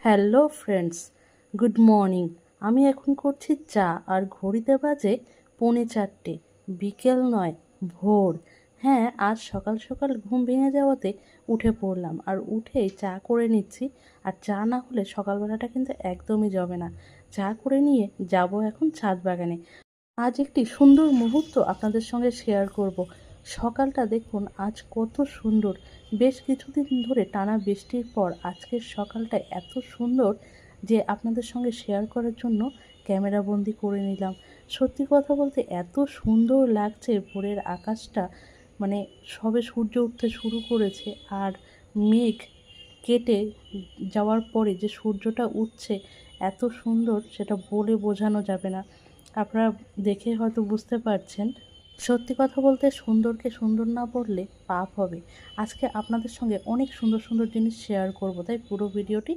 Hello friends, good morning. আমি এখন করছি চা, আর ঘড়িতে বাজে 3:45। বিকেল নয়, ভোর। হ্যাঁ, আজ সকাল সকাল ঘুম ভেঙে যাওয়াতে উঠে পড়লাম, আর উঠেই চা করে নিচ্ছি। আর চা না হলে সকালবেলাটা কিন্তু একদমই জমে না। চা করে নিয়ে যাব এখন ছাদ বাগানে। আজ একটি সুন্দর মুহূর্ত আপনাদের সঙ্গে শেয়ার করব। সকালটা দেখুন আজ কত সুন্দর। বেশ কিছুদিন ধরে টানা বৃষ্টির পর আজকের সকালটা এত সুন্দর যে আপনাদের সঙ্গে শেয়ার করার জন্য ক্যামেরাবন্দি করে নিলাম। সত্যি কথা বলতে এত সুন্দর লাগছে ভোরের আকাশটা, মানে সবে সূর্য উঠতে শুরু করেছে, আর মেঘ কেটে যাওয়ার পরে যে সূর্যটা উঠছে এত সুন্দর, সেটা বলে বোঝানো যাবে না। আপনারা দেখে হয়তো বুঝতে পারছেন। সত্যি কথা বলতে সুন্দরকে সুন্দর না বললে পাপ হবে। আজকে আপনাদের সঙ্গে অনেক সুন্দর সুন্দর জিনিস শেয়ার করব, তাই পুরো ভিডিওটি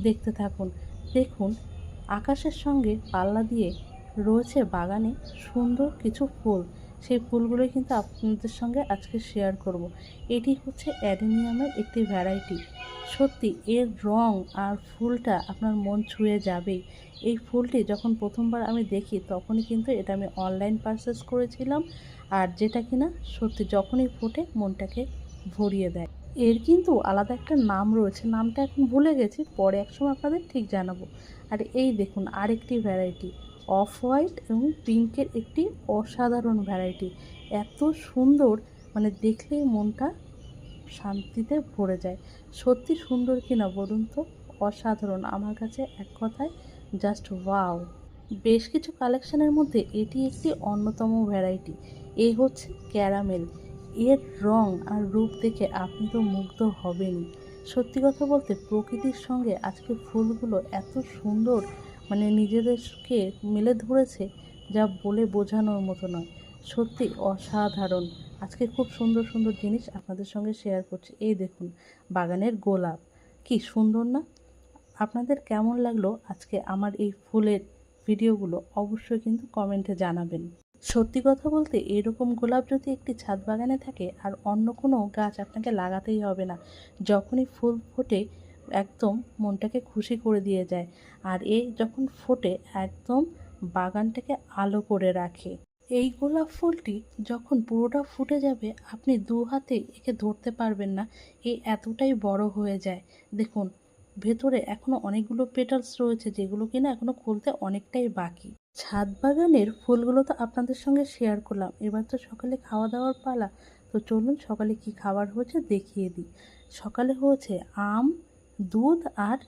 দেখতে থাকুন। দেখুন, আকাশের সঙ্গে পাল্লা দিয়ে রয়েছে বাগানে সুন্দর কিছু ফুল। সেই ফুলগুলোই কিন্তু আপনাদের সঙ্গে আজকে শেয়ার করব। এটি হচ্ছে অ্যাডেনিয়ামের একটি ভ্যারাইটি। সত্যি এর রং আর ফুলটা আপনার মন ছুঁয়ে যাবেই। এই ফুলটি যখন প্রথমবার আমি দেখি তখনই কিন্তু এটা আমি অনলাইন পারচেস করেছিলাম, আর যেটা কিনা সত্যি যখনই ফোটে মনটাকে ভরিয়ে দেয়। এর কিন্তু আলাদা একটা নাম রয়েছে, নামটা এখন ভুলে গেছি, পরে একসময় আপনাদের ঠিক জানাবো। আর এই দেখুন আরেকটি ভ্যারাইটি, অফ হোয়াইট এবং পিঙ্কের একটি অসাধারণ ভ্যারাইটি। এত সুন্দর, মানে দেখলেই মনটা শান্তিতে ভরে যায়। সত্যি সুন্দর কিনা বলুন তো? অসাধারণ, আমার কাছে এক কথায় জাস্ট ওয়াও। বেশ কিছু কালেকশনের মধ্যে এটি একটি অন্যতম ভ্যারাইটি। এই হচ্ছে ক্যারামেল। এর রং আর রূপ দেখে আপনি তো মুগ্ধ হবেনই। সত্যি কথা বলতে প্রকৃতির সঙ্গে আজকে ফুলগুলো এত সুন্দর, মানে নিজেদেরকে মেলে ধরেছে, যা বলে বোঝানোর মতো নয়। সত্যি অসাধারণ। আজকে খুব সুন্দর সুন্দর জিনিস আপনাদের সঙ্গে শেয়ার করছি। এই দেখুন বাগানের গোলাপ, কি সুন্দর না? আপনাদের কেমন লাগলো আজকে আমার এই ফুলের ভিডিওগুলো অবশ্যই কিন্তু কমেন্টে জানাবেন। সত্যি কথা বলতে এরকম গোলাপ যদি একটি ছাদ বাগানে থাকে, আর অন্য কোনো গাছ আপনাকে লাগাতেই হবে না। যখনই ফুল ফোটে একদম মনটাকে খুশি করে দিয়ে যায়। আর এ যখন ফোটে একদম বাগানটাকে আলো করে রাখে। এই গোলাপ ফুলটি যখন পুরোটা ফুটে যাবে আপনি দু হাতে একে ধরতে পারবেন না, এ এতটাই বড় হয়ে যায়। দেখুন ভেতরে এখনো অনেকগুলো পেটালস রয়েছে, যেগুলো কিনা এখনো খুলতে অনেকটাই বাকি। ছাদ বাগানের ফুলগুলো তো আপনাদের সঙ্গে শেয়ার করলাম, এবার তো সকালে খাওয়া দাওয়ার পালা। তো চলুন সকালে কি খাবার হয়েছে দেখিয়ে দিই। সকালে হয়েছে আম, দুধ আর